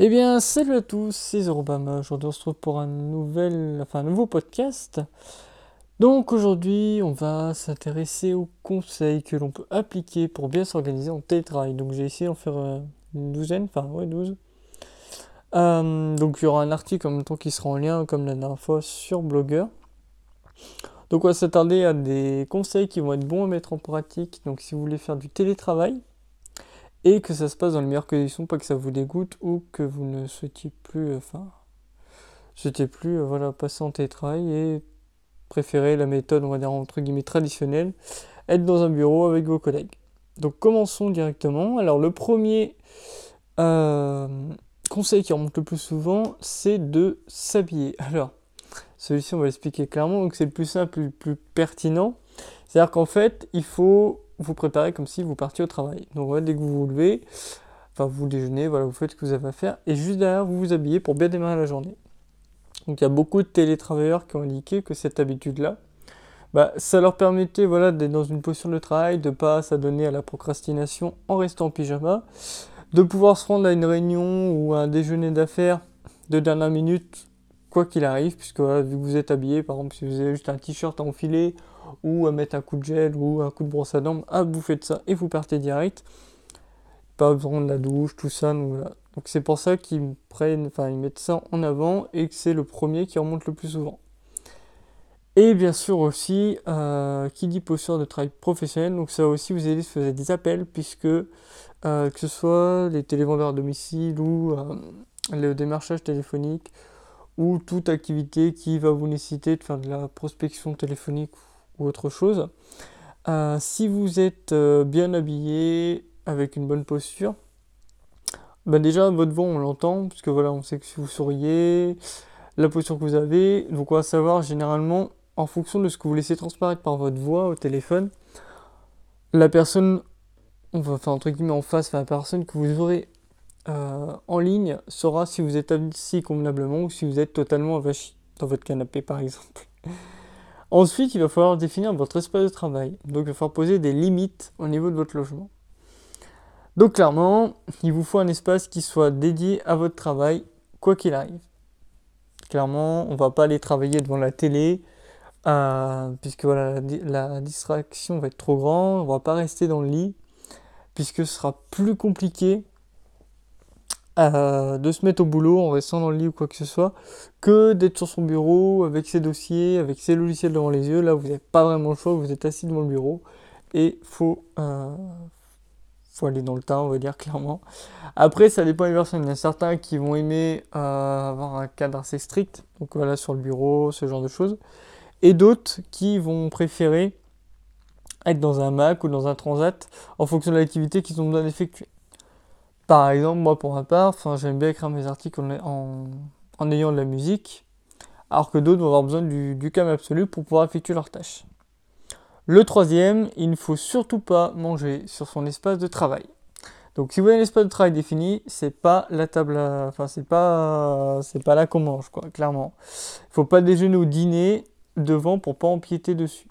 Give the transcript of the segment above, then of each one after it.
Eh bien, salut à tous, c'est Zorobama. Aujourd'hui, on se retrouve pour un nouveau podcast. Donc, aujourd'hui, on va s'intéresser aux conseils que l'on peut appliquer pour bien s'organiser en télétravail. Donc, j'ai essayé d'en faire une douzaine, enfin, ouais, 12. Donc, il y aura un article en même temps qui sera en lien, comme la dernière fois, sur Blogger. Donc, on va s'attarder à des conseils qui vont être bons à mettre en pratique. Donc, si vous voulez faire du télétravail, et que ça se passe dans les meilleures conditions, pas que ça vous dégoûte ou que vous ne souhaitiez plus, voilà, passer en télétravail et préférer la méthode, on va dire entre guillemets traditionnelle, être dans un bureau avec vos collègues. Donc commençons directement. Alors le premier euh, conseil qui remonte le plus souvent, c'est de s'habiller. Alors celui-ci on va l'expliquer clairement, donc c'est le plus simple, le plus pertinent. C'est-à-dire qu'en fait, il faut vous préparer comme si vous partiez au travail. Donc ouais, dès que vous vous levez, enfin vous déjeunez, voilà, vous faites ce que vous avez à faire, et juste derrière, vous vous habillez pour bien démarrer la journée. Donc il y a beaucoup de télétravailleurs qui ont indiqué que cette habitude-là, ça leur permettait voilà, d'être dans une posture de travail, de ne pas s'adonner à la procrastination en restant en pyjama, de pouvoir se rendre à une réunion ou à un déjeuner d'affaires de dernière minute, quoi qu'il arrive, puisque voilà, vu que vous êtes habillé, par exemple si vous avez juste un t-shirt à enfiler, ou à mettre un coup de gel ou un coup de brosse à dents, vous faites ça et vous partez direct. Pas besoin de la douche, tout ça, donc voilà. Donc c'est pour ça ils mettent ça en avant et que c'est le premier qui remonte le plus souvent. Et bien sûr aussi, qui dit posture de travail professionnel, donc ça aussi vous aider à faire des appels, puisque que ce soit les télévendeurs à domicile ou le démarchage téléphonique, ou toute activité qui va vous nécessiter de faire de la prospection téléphonique ou autre chose. Si vous êtes bien habillé, avec une bonne posture, déjà votre voix on l'entend, puisque voilà, on sait que si vous souriez, la posture que vous avez, donc on va savoir généralement en fonction de ce que vous laissez transparaître par votre voix au téléphone, la personne, on va faire entre guillemets en face, la personne que vous aurez en ligne saura si vous êtes assis convenablement ou si vous êtes totalement avachi dans votre canapé par exemple. Ensuite, il va falloir définir votre espace de travail. Donc, il va falloir poser des limites au niveau de votre logement. Donc, clairement, il vous faut un espace qui soit dédié à votre travail, quoi qu'il arrive. Clairement, on ne va pas aller travailler devant la télé, puisque voilà, la distraction va être trop grande. On ne va pas rester dans le lit, puisque ce sera plus compliqué de se mettre au boulot en restant dans le lit ou quoi que ce soit, que d'être sur son bureau avec ses dossiers, avec ses logiciels devant les yeux. Là, vous n'avez pas vraiment le choix, vous êtes assis devant le bureau et faut aller dans le tas, on va dire clairement. Après, ça dépend des personnes. Il y en a certains qui vont aimer avoir un cadre assez strict, donc voilà, sur le bureau, ce genre de choses, et d'autres qui vont préférer être dans un Mac ou dans un Transat en fonction de l'activité qu'ils ont besoin d'effectuer. Par exemple, moi pour ma part, j'aime bien écrire mes articles en ayant de la musique, alors que d'autres vont avoir besoin du calme absolu pour pouvoir effectuer leurs tâches. Le troisième, il ne faut surtout pas manger sur son espace de travail. Donc si vous avez un espace de travail défini, c'est pas la table, c'est pas là qu'on mange, quoi, clairement. Il faut pas déjeuner ou dîner devant pour pas empiéter dessus.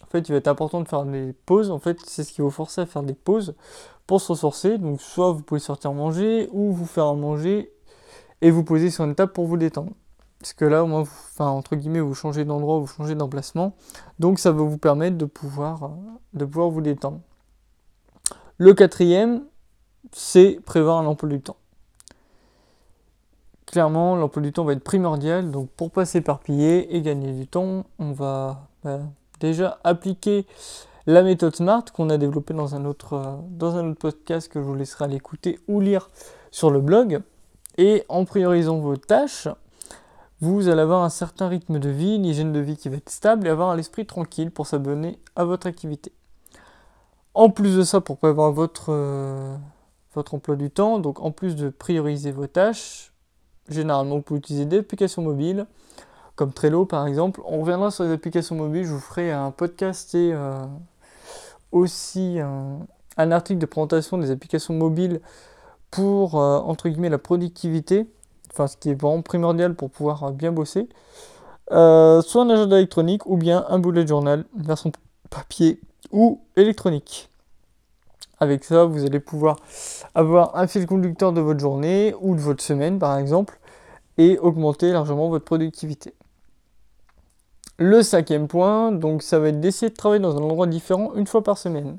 En fait, il va être important de faire des pauses. En fait, c'est ce qui va vous forcer à faire des pauses pour se ressourcer. Donc, soit vous pouvez sortir manger ou vous faire à manger et vous poser sur une table pour vous détendre. Parce que là, au moins, entre guillemets, vous changez d'endroit, vous changez d'emplacement. Donc, ça va vous permettre de pouvoir vous détendre. Le quatrième, c'est prévoir un emploi du temps. Clairement, l'emploi du temps va être primordial. Donc, pour pas s'éparpiller et gagner du temps, on va déjà appliquer la méthode SMART qu'on a développée dans un autre podcast que je vous laisserai aller écouter ou lire sur le blog. Et en priorisant vos tâches, vous allez avoir un certain rythme de vie, une hygiène de vie qui va être stable et avoir l'esprit tranquille pour s'abonner à votre activité. En plus de ça, pour prévoir votre emploi du temps, donc en plus de prioriser vos tâches, généralement vous pouvez utiliser des applications mobiles, comme Trello par exemple. On reviendra sur les applications mobiles, je vous ferai un podcast et aussi un article de présentation des applications mobiles pour, entre guillemets, la productivité, ce qui est vraiment primordial pour pouvoir bien bosser, soit un agenda électronique ou bien un bullet journal, version papier ou électronique. Avec ça, vous allez pouvoir avoir un fil conducteur de votre journée ou de votre semaine, par exemple, et augmenter largement votre productivité. Le 5e point, donc ça va être d'essayer de travailler dans un endroit différent une fois par semaine.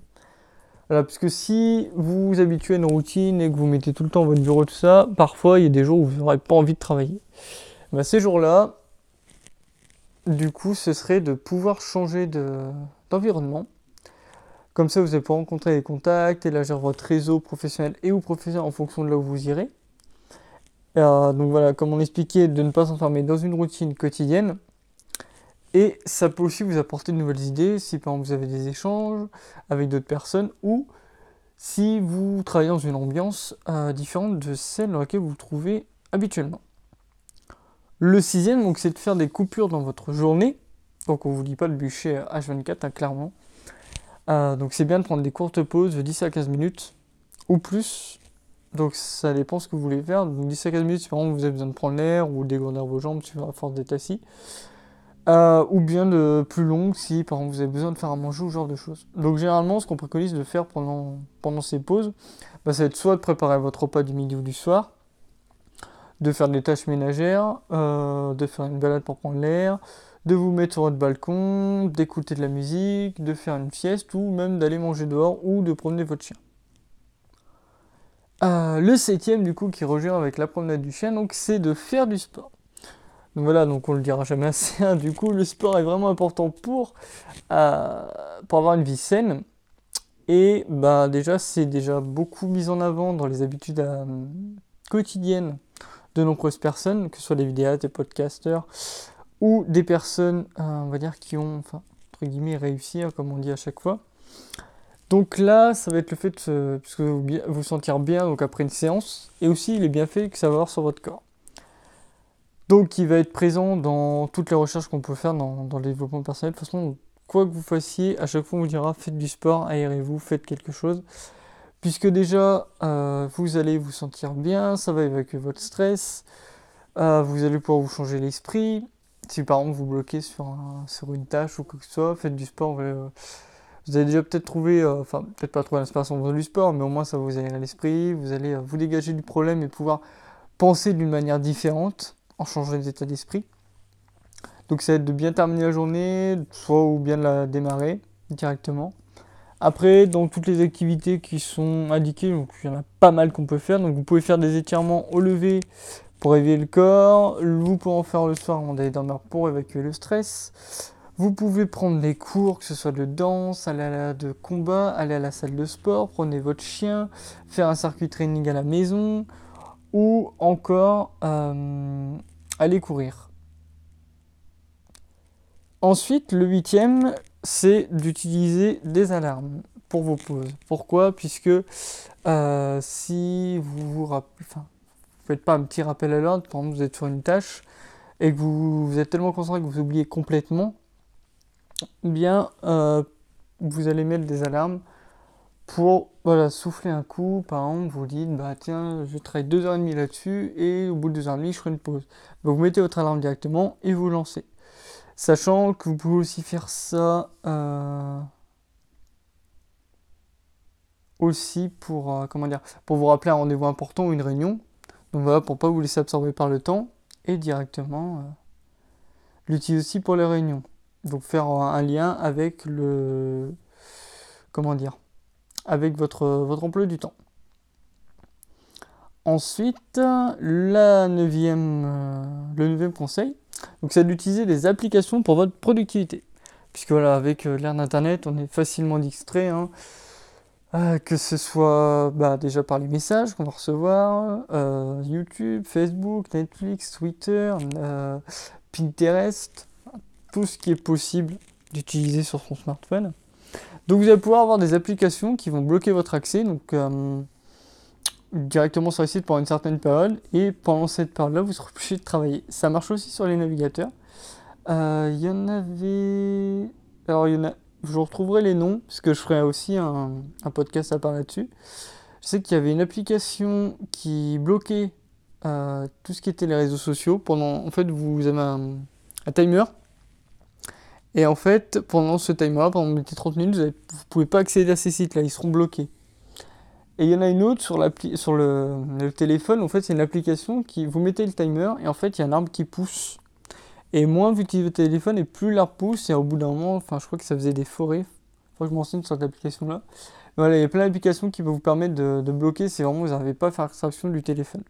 Voilà, parce que si vous vous habituez à une routine et que vous mettez tout le temps votre bureau, tout ça, parfois il y a des jours où vous n'aurez pas envie de travailler. Ces jours-là, du coup, ce serait de pouvoir changer d'environnement. Comme ça, vous allez pouvoir rencontrer des contacts, élargir votre réseau professionnel et ou professionnel en fonction de là où vous irez. Donc voilà, comme on expliquait, de ne pas s'enfermer dans une routine quotidienne. Et ça peut aussi vous apporter de nouvelles idées si par exemple vous avez des échanges avec d'autres personnes ou si vous travaillez dans une ambiance différente de celle dans laquelle vous vous trouvez habituellement. Le 6e, donc, c'est de faire des coupures dans votre journée. Donc on ne vous dit pas de bûcher H24, clairement. Donc c'est bien de prendre des courtes pauses de 10 à 15 minutes ou plus. Donc ça dépend ce que vous voulez faire. Donc 10 à 15 minutes si par exemple vous avez besoin de prendre l'air ou dégourdir vos jambes à force d'être assis. Ou bien de plus longue si par exemple vous avez besoin de faire à manger ou ce genre de choses. Donc généralement ce qu'on préconise de faire pendant ces pauses, ça va être soit de préparer votre repas du midi ou du soir, de faire des tâches ménagères, de faire une balade pour prendre l'air, de vous mettre sur votre balcon, d'écouter de la musique, de faire une sieste ou même d'aller manger dehors ou de promener votre chien. Le 7e du coup qui rejoint avec la promenade du chien, donc c'est de faire du sport. Donc voilà, donc on le dira jamais assez, hein. Du coup le sport est vraiment important pour avoir une vie saine. Et déjà c'est déjà beaucoup mis en avant dans les habitudes quotidiennes de nombreuses personnes, que ce soit des vidéastes, des podcasteurs ou des personnes, on va dire, qui ont, enfin, entre guillemets, réussi, comme on dit à chaque fois. Donc là, ça va être le fait de vous sentir bien donc après une séance, et aussi les bienfaits que ça va avoir sur votre corps. Donc il va être présent dans toutes les recherches qu'on peut faire dans le développement personnel. De toute façon, quoi que vous fassiez, à chaque fois on vous dira faites du sport, aérez-vous, faites quelque chose. Puisque déjà, vous allez vous sentir bien, ça va évacuer votre stress, vous allez pouvoir vous changer l'esprit. Si par exemple vous bloquez sur une tâche ou quoi que ce soit, faites du sport. Vous allez déjà peut-être trouver, peut-être pas trouver l'inspiration dans du sport, mais au moins ça va vous aérer l'esprit, vous allez vous dégager du problème et pouvoir penser d'une manière différente en changeant d'état d'esprit. Donc ça va être de bien terminer la journée, soit ou bien de la démarrer directement. Après, dans toutes les activités qui sont indiquées, donc il y en a pas mal qu'on peut faire. Donc vous pouvez faire des étirements au lever pour éveiller le corps. Vous pouvez en faire le soir avant d'aller dormir pour évacuer le stress. Vous pouvez prendre des cours, que ce soit de danse, de combat, aller à la salle de sport, prenez votre chien, faire un circuit training à la maison, ou encore aller courir. Ensuite, le 8e, c'est d'utiliser des alarmes pour vos pauses. Pourquoi ? Puisque si vous faites pas un petit rappel à l'ordre, par exemple vous êtes sur une tâche et que vous êtes tellement concentré que vous oubliez complètement, vous allez mettre des alarmes pour souffler un coup. Par exemple, vous dites tiens, je travaille 2h30 là-dessus et au bout de 2h30 je ferai une pause. Donc vous mettez votre alarme directement et vous lancez. Sachant que vous pouvez aussi faire ça aussi pour vous rappeler un rendez-vous important ou une réunion. Donc voilà, pour pas vous laisser absorber par le temps et directement l'utiliser aussi pour les réunions. Donc faire un lien avec avec votre emploi du temps. Ensuite, le 9e conseil, donc c'est d'utiliser des applications pour votre productivité. Puisque voilà, avec l'ère d'Internet, on est facilement distrait, que ce soit déjà par les messages qu'on va recevoir, YouTube, Facebook, Netflix, Twitter, Pinterest, tout ce qui est possible d'utiliser sur son smartphone. Donc vous allez pouvoir avoir des applications qui vont bloquer votre accès, donc directement sur le site pendant une certaine période, et pendant cette période-là, vous serez obligé de travailler. Ça marche aussi sur les navigateurs. Il y en avait... Alors, je retrouverai les noms, parce que je ferai aussi un podcast à part là-dessus. Je sais qu'il y avait une application qui bloquait tout ce qui était les réseaux sociaux. En fait, vous avez un timer. Et en fait, pendant ce timer, pendant 30 minutes, vous ne pouvez pas accéder à ces sites-là, ils seront bloqués. Et il y en a une autre sur le téléphone. En fait, c'est une application qui vous mettez le timer et en fait, il y a un arbre qui pousse. Et moins vous utilisez votre téléphone et plus l'arbre pousse. Et au bout d'un moment, enfin, je crois que ça faisait des forêts. Faut que je m'enseigne sur cette application-là. Voilà, il y a plein d'applications qui vont vous permettre de bloquer si vraiment vous n'arrivez pas à faire abstraction du téléphone.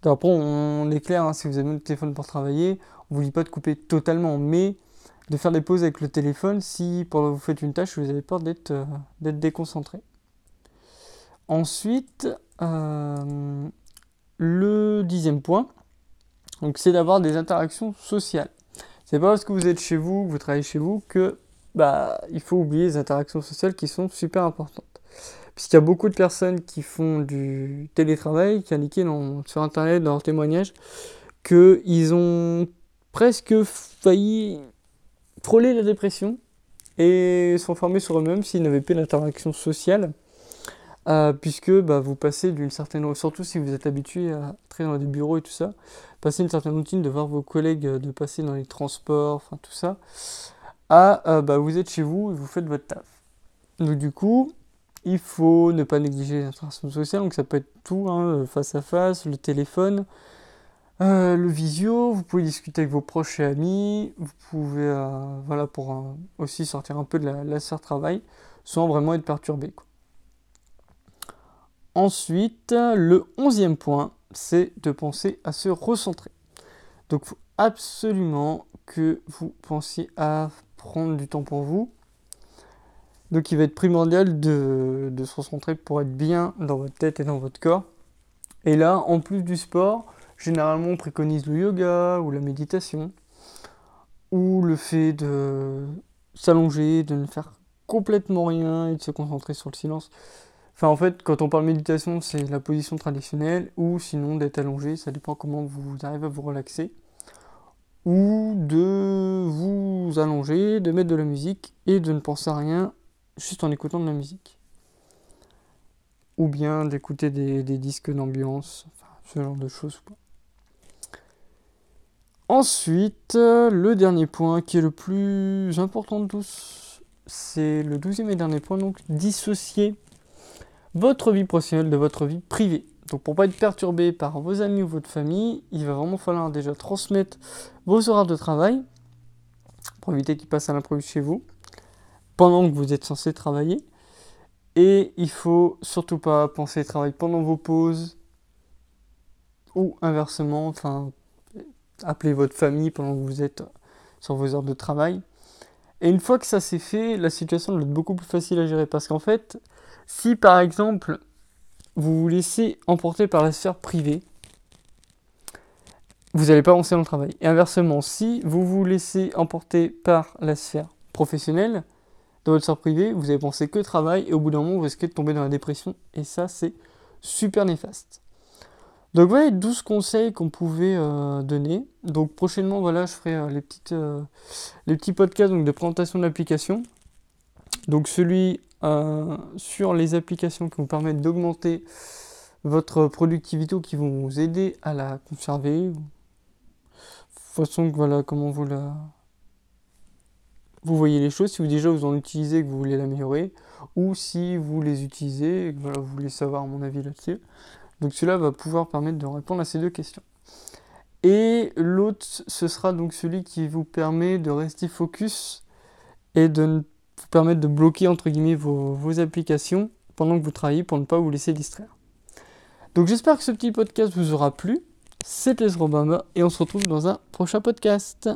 Donc après, on est clair, hein, si vous avez le téléphone pour travailler, on ne vous dit pas de couper totalement, mais de faire des pauses avec le téléphone si pendant que vous faites une tâche, vous avez peur d'être déconcentré. Ensuite, le 10e point, donc, c'est d'avoir des interactions sociales. C'est pas parce que vous êtes chez vous, que vous travaillez chez vous, que il faut oublier les interactions sociales qui sont super importantes. Puisqu'il y a beaucoup de personnes qui font du télétravail, qui indiquaient sur Internet, dans leurs témoignages, qu'ils ont presque failli frôler la dépression et se renfermer sur eux-mêmes s'ils n'avaient pas d'interaction sociale. Puisque vous passez d'une certaine... Surtout si vous êtes habitué à travailler dans des bureaux et tout ça, passer une certaine routine de voir vos collègues, de passer dans les transports, enfin tout ça, vous êtes chez vous et vous faites votre taf. Donc du coup, il faut ne pas négliger les interactions sociales, donc ça peut être tout, hein, face à face, le téléphone, le visio, vous pouvez discuter avec vos proches et amis, vous pouvez pour aussi sortir un peu de la sphère travail, sans vraiment être perturbé, quoi. Ensuite, le 11e point, c'est de penser à se recentrer. Donc il faut absolument que vous pensiez à prendre du temps pour vous. Donc il va être primordial de se recentrer pour être bien dans votre tête et dans votre corps. Et là, en plus du sport, généralement on préconise le yoga ou la méditation, ou le fait de s'allonger, de ne faire complètement rien et de se concentrer sur le silence. Enfin, en fait, quand on parle méditation, c'est la position traditionnelle, ou sinon d'être allongé, ça dépend comment vous arrivez à vous relaxer. Ou de vous allonger, de mettre de la musique et de ne penser à rien, juste en écoutant de la musique. Ou bien d'écouter des disques d'ambiance, enfin, ce genre de choses. Ensuite, le dernier point qui est le plus important de tous, c'est le 12e et dernier point, donc dissocier votre vie professionnelle de votre vie privée. Donc pour pas être perturbé par vos amis ou votre famille, il va vraiment falloir déjà transmettre vos horaires de travail pour éviter qu'ils passent à l'improviste chez vous pendant que vous êtes censé travailler. Et il faut surtout pas penser travail pendant vos pauses ou inversement, enfin appeler votre famille pendant que vous êtes sur vos heures de travail. Et une fois que ça c'est fait, la situation va être beaucoup plus facile à gérer parce qu'en fait, si par exemple vous vous laissez emporter par la sphère privée, vous n'allez pas avancer dans le travail. Et inversement, si vous vous laissez emporter par la sphère professionnelle, dans votre sphère privée, vous allez penser que travail et au bout d'un moment, vous risquez de tomber dans la dépression. Et ça, c'est super néfaste. Donc voilà les 12 conseils qu'on pouvait donner. Donc prochainement, voilà, je ferai les petits podcasts donc, de présentation de l'application. Donc celui sur les applications qui vous permettent d'augmenter votre productivité ou qui vont vous aider à la conserver. De toute façon, voilà comment vous voyez les choses, si vous déjà vous en utilisez et que vous voulez l'améliorer, ou si vous les utilisez et que voilà, vous voulez savoir mon avis là-dessus. Donc cela va pouvoir permettre de répondre à ces deux questions. Et l'autre, ce sera donc celui qui vous permet de rester focus et de vous permettre de bloquer entre guillemets vos applications pendant que vous travaillez pour ne pas vous laisser distraire. Donc j'espère que ce petit podcast vous aura plu. C'était Robamba et on se retrouve dans un prochain podcast.